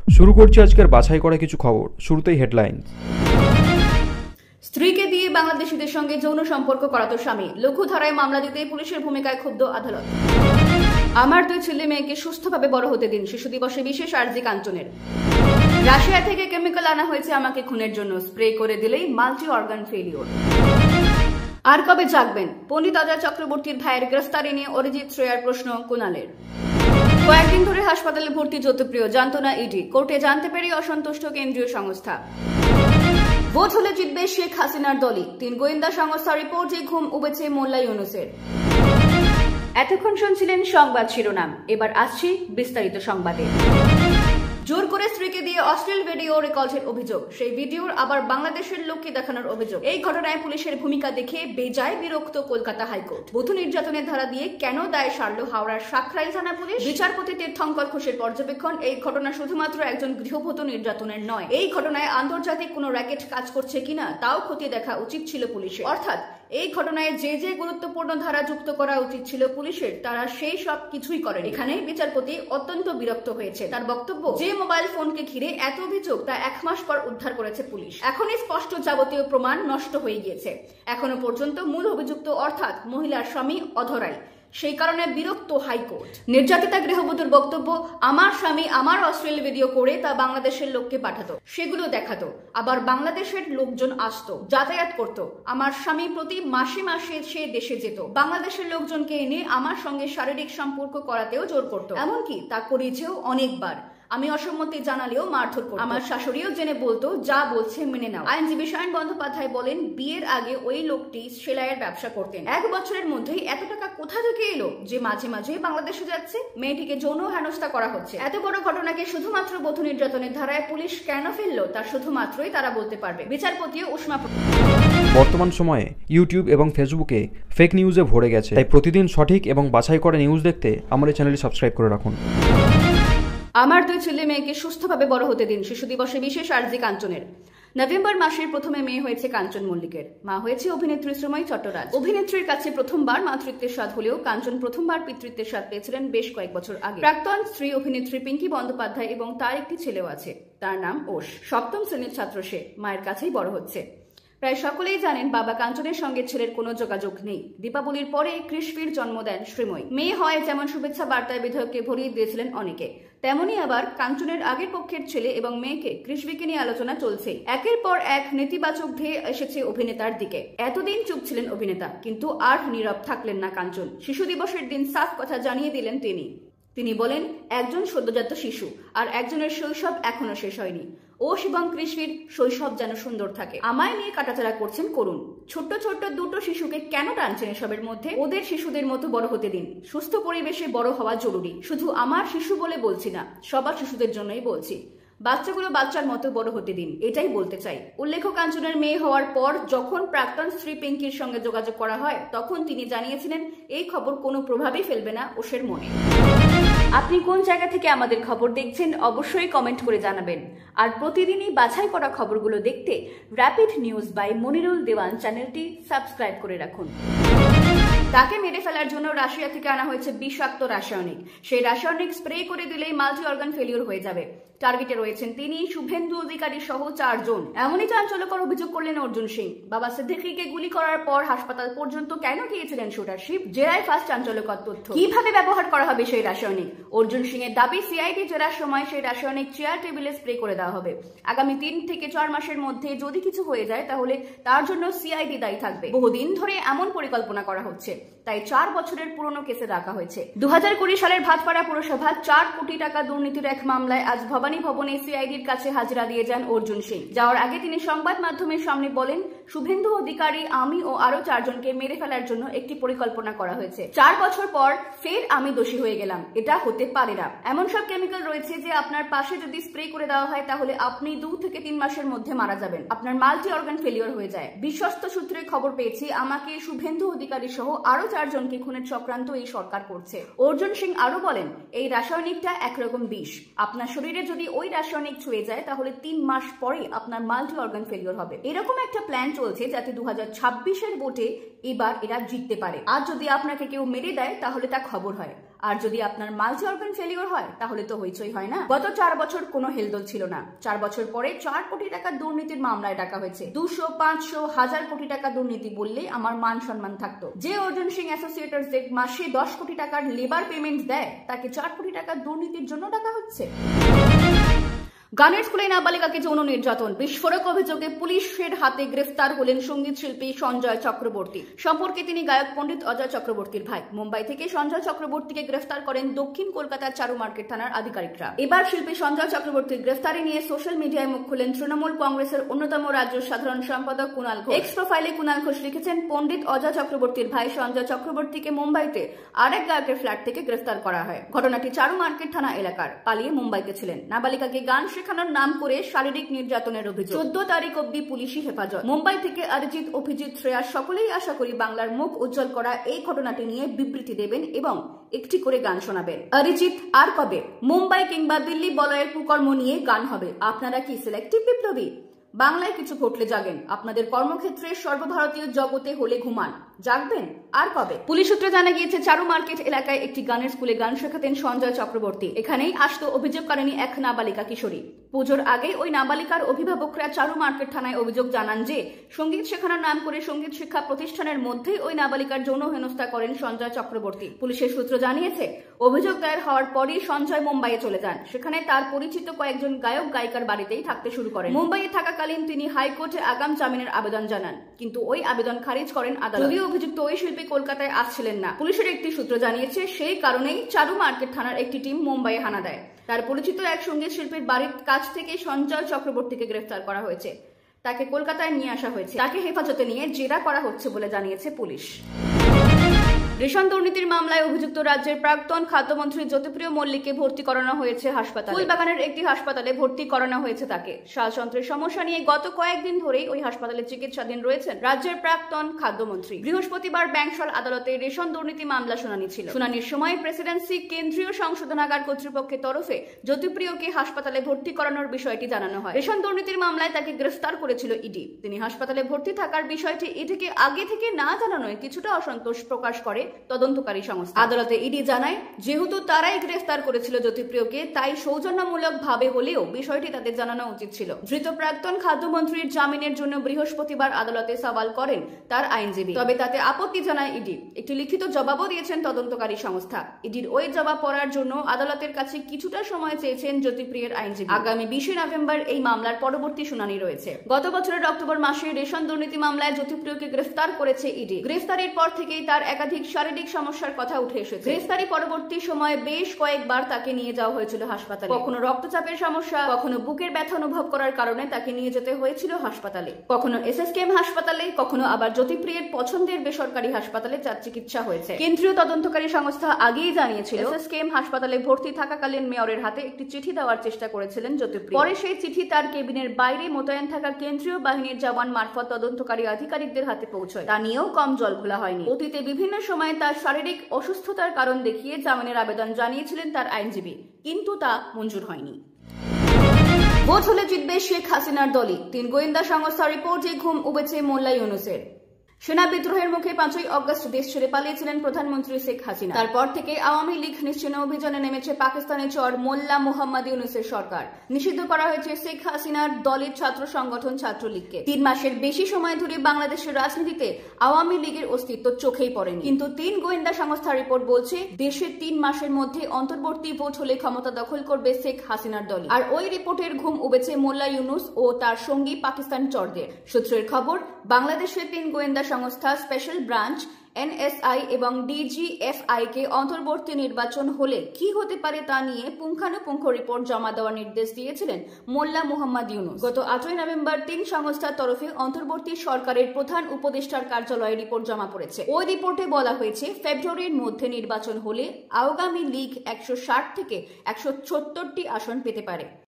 শুরু করছি আজকের বাছাই করা কিছু খবর। শুরুতেই হেডলাইন। স্ত্রীকে দিয়ে বাংলাদেশিদের সঙ্গে যৌন সম্পর্ক করাতো স্বামী, লঘু ধারায় মামলা দিতে পুলিশের ভূমিকায় ক্ষুব্ধ আদালত। আমার 2 ছেলে মেয়েকে সুস্থভাবে বড় হতে দিন, শিশু দিবসে বিশেষ আর্জি কাঞ্চনের। রাশিয়া থেকে কেমিক্যাল আনা হয়েছে আমাকে খুনের জন্য, স্প্রে করে দিলেই মাল্টি অর্গান ফেলিওর। আর কবে জাগবেন? পণ্ডিত অজয় চক্রবর্তীর ভাইয়ের গ্রেফতারি নিয়ে অরিজিৎ শ্রেয়ার প্রশ্ন কুণালের। কয়েকদিন ধরে হাসপাতালে ভর্তি জ্যোতিপ্রিয়, জানত না ইডি, কোর্টে জানতে পেরে অসন্তুষ্ট কেন্দ্রীয় সংস্থা। ভোট হলে জিতবে শেখ হাসিনার দলই, 3 গোয়েন্দা সংস্থার রিপোর্টে ঘুম উবেছে মোল্লা ইউনুসের। এতক্ষণ শুনছিলেন সংবাদ শিরোনাম, এবার আসছি বিস্তারিত সংবাদে। জোর করে স্ত্রীকে দিয়ে অশ্লীল ভিডিও রেকর্ডের অভিযোগ, সেই ভিডিওর আবার বাংলাদেশের লোককে দেখানোর অভিযোগ। এই ঘটনায় পুলিশের ভূমিকা দেখে বেজায় বিরক্ত কলকাতা হাইকোর্ট। বধূ নির্যাতনের ধারা দিয়ে কেন দায় সারল হাওড়ার সাকরাইল থানা পুলিশ? বিচারপতি তীর্থঙ্কর ঘোষের পর্যবেক্ষণ, এই ঘটনা শুধুমাত্র একজন গৃহবধূ নির্যাতনের নয়, এই ঘটনায় আন্তর্জাতিক কোনো র্যাকেট কাজ করছে কিনা তাও খতিয়ে দেখা উচিত ছিল পুলিশের। অর্থাৎ এই ঘটনায় যে যে গুরুত্বপূর্ণ ধারা যুক্ত করা উচিত ছিল পুলিশের, তারা সেই সব কিছুই করেন। এখানে বিচারপতি অত্যন্ত বিরক্ত হয়েছে। তার বক্তব্য, যে মোবাইল ফোনকে ঘিরে এত অভিযোগ তা 1 মাস পর উদ্ধার করেছে পুলিশ। এখনই স্পষ্ট যাবতীয় প্রমাণ নষ্ট হয়ে গিয়েছে। এখনো পর্যন্ত মূল অভিযুক্ত অর্থাৎ মহিলার স্বামী অধরাই, সেই কারণে বিরক্ত হাইকোর্ট। নির্যাতিতা গৃহবধূর বক্তব্য, আমার স্বামী আমার অশ্লীল ভিডিও করে তা বাংলাদেশের লোককে পাঠাতো, সেগুলো দেখাতো, আবার বাংলাদেশের লোকজন আসতো, যাতায়াত করতো। আমার স্বামী প্রতি মাসে মাসে সে দেশে যেত, বাংলাদেশের লোকজনকে এনে আমার সঙ্গে শারীরিক সম্পর্ক করাতেও জোর করতো, এমনকি তা করেছেও অনেকবার। আমি অসম্মতি জানালেও মারধর করত। আমার শাশুড়িও জেনে বলতো, যা বলছে মেনে নাও। আইনজীবী সায়ন বন্দ্যোপাধ্যায় বলেন, বিয়ের আগে ওই লোকটি সেলাইয়ের ব্যবসা করতেন। 1 বছরের মধ্যেই এত টাকা কোথা থেকে এলো যে মাঝে মাঝে বাংলাদেশে যাচ্ছে? মেয়েটিকে যৌন হেনস্থা করা হচ্ছে। এত বড় ঘটনাকে শুধুমাত্র বধূ নির্যাতনের ধারায় পুলিশ কেন ফেললো তা শুধুমাত্রই তারা বলতে পারবে। বিচারপতিও উষ্মা। বর্তমান সময়ে ইউটিউব এবং ফেসবুকে ফেক নিউজে ভরে গেছে, তাই প্রতিদিন সঠিক এবং বাছাই করা নিউজ দেখতে আমার এই চ্যানেলটি সাবস্ক্রাইব করে রাখুন। আমার 2 ছেলে মেয়েকে সুস্থভাবে বড় হতে দিন, শিশু দিবসে বিশেষ আর্জি কাঞ্চনের। নভেম্বর মাসের প্রথমে মেয়ে হয়েছে কাঞ্চন মল্লিকের, মা হয়েছে অভিনেত্রী শ্রীময়ী চট্টরাজ। অভিনেত্রীর কাছে প্রথমবার মাতৃত্বের স্বাদ হলেও কাঞ্চন প্রথমবার পিতৃত্বের স্বাদ পেয়েছিলেন বেশ কয়েক বছর আগে। প্রাক্তন স্ত্রী অভিনেত্রী পিঙ্কি বন্দ্যোপাধ্যায় এবং তার একটি ছেলেও আছে, তার নাম ওশ। 7ম শ্রেণীর ছাত্র সে, মায়ের কাছেই বড় হচ্ছে। প্রায় সকলেই জানেন বাবা কাঞ্চনের সঙ্গে ছেলের কোনো যোগাযোগ নেই। দীপাবলির পরে কৃষ্ণবীর জন্ম দেন শ্রীময়ী। মেয়ে হয় যেমন শুভেচ্ছা বার্তায় বিধায়ককে ভরিয়ে দিয়েছিলেন অনেকে, তেমনই আবার কাঞ্চনের আগের পক্ষের ছেলে এবং মেয়েকে কৃষ্ণবীকে নিয়ে আলোচনা চলছে। একের পর এক নেতিবাচক ধেয়ে এসেছে অভিনেতার দিকে। এতদিন চুপ ছিলেন অভিনেতা, কিন্তু আর নীরব থাকলেন না কাঞ্চন। শিশু দিবসের দিন সাফ কথা জানিয়ে দিলেন তিনি বলেন, একজন সদ্যজাত শিশু আর একজনের শৈশব এখনো শেষ হয়নি। ও এবং কৃষ্ণীর শৈশব যেন সুন্দর থাকে। আমায় নিয়ে কাটাচাড়া করছেন করুন, ছোট্ট ছোট্ট 2টো শিশুকে কেন টানছেন এসবের মধ্যে? ওদের শিশুদের মতো বড় হতে দিন। সুস্থ পরিবেশে বড় হওয়া জরুরি। শুধু আমার শিশু বলে বলছি না, সবার শিশুদের জন্যই বলছি। বাচ্চাগুলো বাচ্চার মতো বড় হতে দিন, এটাই বলতে চাই। উল্লেখ্য, কাঞ্চনের মেয়ে হওয়ার পর যখন প্রাক্তন স্ত্রী পিঙ্কির সঙ্গে যোগাযোগ করা হয়, তখন তিনি জানিয়েছিলেন এই খবর কোনো প্রভাবই ফেলবে না ওশের মনে। আপনি কোন জায়গা থেকে আমাদের খবর দেখছেন অবশ্যই কমেন্ট করে জানাবেন। আর প্রতিদিনই বাছাই করা খবরগুলো দেখতে র্যাপিড নিউজ বাই মনিরুল দেওয়ান চ্যানেলটি সাবস্ক্রাইব করে রাখুন। তাকে মেরে ফেলার জন্য রাশিয়া থেকে আনা হয়েছে বিষাক্ত রাসায়নিক। সেই রাসায়নিক স্প্রে করে দিলেই মাল্টি অর্গান ফেলিওর হয়ে যাবে। টার্গেটে রয়েছেন তিনি, শুভেন্দু অধিকারী সহ 4 জন। এমনই চাঞ্চল্যকর অভিযোগ করলেন অর্জুন সিং। বাবা সিদ্দিকীকে গুলি করার পর হাসপাতাল পর্যন্ত কেন গিয়েছিলেন শুটার শিব? জেরায় ফার্স্ট চাঞ্চল্যকর তথ্য। কিভাবে ব্যবহার করা হবে সেই রাসায়নিক? অর্জুন সিং এর দাবি, সিআইডি জেরার সময় সেই রাসায়নিক চেয়ার টেবিলে স্প্রে করে দেওয়া হবে। আগামী 3 থেকে 4 মাসের মধ্যে যদি কিছু হয়ে যায় তাহলে তার জন্য সিআইডি দায়ী থাকবে। বহুদিন ধরে এমন পরিকল্পনা করা হচ্ছে, তাই 4 বছরের পুরনো কেসে রাখা হয়েছে। 2020 সালের ভাটপাড়া পুরসভা 4 কোটি টাকা দুর্নীতির এক মামলায় আজ ভবানী ভবনে সিআইডির কাছে হাজিরা দিয়ে যান অর্জুন সিং। যাওয়ার আগে তিনি সংবাদ মাধ্যমের সামনে বলেন, শুভেন্দু অধিকারী, আমি ও আরো 4 জনকে মেরে ফেলার জন্য একটি পরিকল্পনা করা হয়েছে। 4 বছর পর ফের আমি দোষী হয়ে গেলাম, এটা হতে পারে না। এমন সব কেমিক্যাল রয়েছে যে আপনার পাশে যদি স্প্রে করে দেওয়া হয় তাহলে আপনি 2 থেকে 3 মাসের মধ্যে মারা যাবেন। আপনার মাল্টি অর্গান ফেলিওর হয়ে যায়। বিশ্বস্ত সূত্রে খবর পেয়েছি, আমাকে, শুভেন্দু অধিকারী সহ আরো 4 জনকে খুনের চক্রান্ত এই সরকার করছে। অর্জুন সিং আরো বলেন, এই রাসায়নিকটা একরকম বিষ। আপনার শরীরে যদি ওই রাসায়নিক ছুঁয়ে যায় তাহলে 3 মাস পরে আপনার মাল্টি অর্গান ফেলিওর হবে। এরকম একটা প্ল্যান চলছে যাতে 2026-এর ভোটে এবার এরা জিততে পারে। আর যদি আপনাকে কেউ মেরে দেয় তাহলে তা খবর হয়। আর যদি আপনার মাল্টি অর্গান ফেলিওর হয় তাহলে তো হইচই হয় না। গত 4 বছর কোনো হেলদোল ছিল না। 4 বছর পরে 4 কোটি টাকা দুর্নীতির মামলায় ডাকা হয়েছে। 200, 500, 1000 কোটি টাকা দুর্নীতি বললে আমার মান সম্মান থাকতো। যে অর্জুন সিং অ্যাসোসিয়েটস মাসে 10 কোটি টাকার লেবার পেমেন্ট দেয়, তাকে 4 কোটি টাকা দুর্নীতির জন্য ডাকা হচ্ছে। গানের স্কুলে নাবালিকাকে যৌন নির্যাতন, বিস্ফোরক অভিযোগে পুলিশের হাতে গ্রেফতার হলেন সঙ্গীত শিল্পী সঞ্জয় চক্রবর্তী। সম্পর্কে তিনি গায়ক পণ্ডিত অজয় চক্রবর্তীর ভাই। মুম্বাই থেকে সঞ্জয় চক্রবর্তীকে গ্রেফতার করেন দক্ষিণ কলকাতার চারু মার্কেট থানার আধিকারিকরা। এবার শিল্পী সঞ্জয় চক্রবর্তীর গ্রেফতারি নিয়ে সোশ্যাল মিডিয়ায় মুখ খুললেন তৃণমূল কংগ্রেসের অন্যতম রাজ্য সাধারণ সম্পাদক কুণাল ঘোষ। এক্স প্রোফাইলে কুণাল ঘোষ লিখেছেন, পণ্ডিত অজয় চক্রবর্তীর ভাই সঞ্জয় চক্রবর্তীকে মুম্বাইতে আরেক গায়কের ফ্ল্যাট থেকে গ্রেফতার করা হয়। ঘটনাটি চারু মার্কেট থানা এলাকার। পালিয়ে মুম্বাইতে ছিলেন। নাবালিকাকে গান শেখানোর নাম করে শারীরিক নির্যাতনের অভিযোগ। 14 তারিখ অব্দি পুলিশি হেফাজত। মুম্বাই থেকে অরিজিৎ, অভিজিৎ, শ্রেয়া সকলেই আশা করি বাংলার মুখ উজ্জ্বল করা এই ঘটনাটি নিয়ে বিবৃতি দেবেন এবং একটি করে গান শোনাবেন। অরিজিৎ, আর কবে মুম্বাই কিংবা দিল্লি বলয়ের কুকর্ম নিয়ে গান হবে? আপনারা কি সিলেক্টিভ বিপ্লবী? বাংলায় কিছু ঘটলে জাগেন। আপনাদের কর্মক্ষেত্রে সর্বভারতীয় জগতে হলে ঘুমান। জাগবেন আর কবে? পুলিশ সূত্রে জানা গিয়েছে, চারু মার্কেট এলাকায় একটি গানের স্কুলে গান শেখাতেন সঞ্জয় চক্রবর্তী। এখানেই আসতো অভিযোগকারিণী এক নাবালিকা কিশোরী। পুজোর আগে ওই নাবালিকার অভিভাবকরা চারু মার্কেট থানায় অভিযোগ জানান যে সঙ্গীত শেখানোর নাম করে সঙ্গীত শিক্ষা প্রতিষ্ঠানের মধ্যেই ওই নাবালিকার যৌন হেনস্থা করেন সঞ্জয় চক্রবর্তী। পুলিশের সূত্র জানিয়েছে, অভিযোগ দায়ের হওয়ার পরই সঞ্জয় মুম্বাইয়ে চলে যান। সেখানে তার পরিচিত কয়েকজন গায়ক গায়িকার বাড়িতেই থাকতে শুরু করেন। মুম্বাইয়ে থাকাকালীন তিনি হাইকোর্টে আগাম জামিনের আবেদন জানান, কিন্তু ওই আবেদন খারিজ করেন আদালত। যদিও অভিযুক্ত ওই শিল্পী কলকাতায় আসছিলেন না। পুলিশের একটি সূত্র জানিয়েছে, সেই কারণেই চারু মার্কেট থানার একটি টিম মুম্বাইয়ে হানা দেয়। তার পরিচিত এক সঙ্গীত শিল্পীর বাড়ির কাছ থেকে সঞ্জয় চক্রবর্তীকে গ্রেফতার করা হয়েছে। তাকে কলকাতায় নিয়ে আসা হয়েছে। তাকে হেফাজতে নিয়ে জেরা করা হচ্ছে বলে জানিয়েছে পুলিশ। রেশন দুর্নীতির মামলায় অভিযুক্ত রাজ্যের প্রাক্তন খাদ্যমন্ত্রী জ্যোতিপ্রিয় মল্লিককে ভর্তি করানো হয়েছে হাসপাতালে। ফুলবাগানের একটি হাসপাতালে ভর্তি করানো হয়েছে তাকে। শ্বাসযন্ত্রের সমস্যা নিয়ে গত কয়েকদিন ধরেই ওই হাসপাতালে চিকিৎসাধীন রয়েছেন রাজ্যের প্রাক্তন খাদ্যমন্ত্রী। বৃহস্পতিবার ব্যাংশাল আদালতে রেশন দুর্নীতি মামলা শুনানি ছিল। শুনানির সময় প্রেসিডেন্সি কেন্দ্রীয় সংশোধনাগার কর্তৃপক্ষের তরফে জ্যোতিপ্রিয়কে হাসপাতালে ভর্তি করানোর বিষয়টি জানানো হয়। রেশন দুর্নীতির মামলায় তাকে গ্রেফতার করেছিল ইডি। তিনি হাসপাতালে ভর্তি থাকার বিষয়টি ইডিকে আগে থেকে না জানানোয় কিছুটা অসন্তোষ প্রকাশ করে তদন্তকারী সংস্থা। আদালতে ইডি জানায়, যেহেতু তারাই গ্রেফতার করেছিল জ্যোতিপ্রিয়কে, তাই সৌজন্যমূলক ভাবে হলেও বিষয়টি তাদের জানানো উচিত ছিল। ধৃত প্রাক্তন খাদ্যমন্ত্রীর জামিনের জন্য বৃহস্পতিবার আদালতে সওয়াল করেন তার আইনজীবী। তবে তাতে আপত্তি জানায় ইডি। একটি লিখিত জবাবও দিয়েছেন তদন্তকারী সংস্থা। ইডির ওই জবাব পড়ার জন্য আদালতের কাছে কিছুটা সময় চেয়েছেন জ্যোতিপ্রিয়ের আইনজীবী। আগামী 20 নভেম্বর এই মামলার পরবর্তী শুনানি রয়েছে। গত বছরের অক্টোবর মাসে রেশন দুর্নীতি মামলায় জ্যোতিপ্রিয়কে গ্রেফতার করেছে ইডি। গ্রেফতারির পর থেকেই তার একাধিক শারীরিক সমস্যার কথা উঠে এসেছে। গ্রেফতারি পরবর্তী সময়ে বেশ কয়েকবার তাকে নিয়ে যাওয়া হয়েছিল হাসপাতালে। কখনো রক্তচাপের সমস্যা, কখনো বুকের ব্যথা অনুভব করার কারণে তাকে নিয়ে যেতে হয়েছিল হাসপাতালে। কখনো এসএসকেএম হাসপাতালে, কখনো আবার জ্যোতিপ্রিয়ের পছন্দের বেসরকারি হাসপাতালে তার চিকিৎসা হয়েছে। কেন্দ্রীয় তদন্তকারী সংস্থা আগেই জানিয়েছিল, এসএসকেএম হাসপাতালে ভর্তি থাকাকালীন মেয়রের হাতে একটি চিঠি দেওয়ার চেষ্টা করেছিলেন জ্যোতিপ্রিয়। পরে সেই চিঠি তার কেবিনের বাইরে মোতায়েন থাকা কেন্দ্রীয় বাহিনীর জওয়ান মারফত তদন্তকারী আধিকারিকদের হাতে পৌঁছয়। তা নিয়েও কম জল ঘোলা হয়নি। অতীতে বিভিন্ন সময়ে তার শারীরিক অসুস্থতার কারণ দেখিয়ে জামিনের আবেদন জানিয়েছিলেন তার আইনজীবী, কিন্তু তা মঞ্জুর হয়নি। ভোট হলে জিতবে শেখ হাসিনার দলই। 3 গোয়েন্দা সংস্থার রিপোর্টে ঘুম উবেছে মোল্লা ইউনূসের। সেনা বিদ্রোহের মুখে 5ই অগস্ট দেশ ছেড়ে পালিয়েছিলেন প্রধানমন্ত্রী শেখ হাসিনা। তারপর থেকে আওয়ামী লীগ নিশ্চিহ্ন অভিযানে নেমেছে পাকিস্তানের চর মোল্লা মোহাম্মদ ইউনূসের সরকার। নিষিদ্ধ করা হয়েছে শেখ হাসিনার দলের ছাত্র সংগঠন ছাত্রলীগকে। 3 মাসের বেশি সময় ধরে বাংলাদেশের রাজনীতিতে আওয়ামী লীগের অস্তিত্ব চোখেই পড়েনি। কিন্তু 3 গোয়েন্দা সংস্থার রিপোর্ট বলছে, দেশের 3 মাসের মধ্যে অন্তর্বর্তী ভোট হলে ক্ষমতা দখল করবে শেখ হাসিনার দল। আর ওই রিপোর্টের ঘুম উবেছে মোল্লা ইউনূস ও তার সঙ্গী পাকিস্তান চরদের। সূত্রের খবর, বাংলাদেশের 3 গোয়েন্দা সংস্থা স্পেশাল ব্রাঞ্চ, এনএসআই এবং ডিজিএফআই কে অন্তর্বর্তী নির্বাচন হলে কি হতে পারে তা নিয়ে পুঙ্খানুপুঙ্খ রিপোর্ট জমা দেওয়ার নির্দেশ দিয়েছিলেন মোল্লা মোহাম্মদ ইউনূস। গত 8ই নভেম্বর 3 সংস্থার তরফে অন্তর্বর্তী সরকারের প্রধান উপদেষ্টার কার্যালয়ে রিপোর্ট জমা পড়েছে। ওই রিপোর্টে বলা হয়েছে, ফেব্রুয়ারির মধ্যে নির্বাচন হলে আওয়ামী লীগ 160 থেকে 170টি আসন পেতে পারে।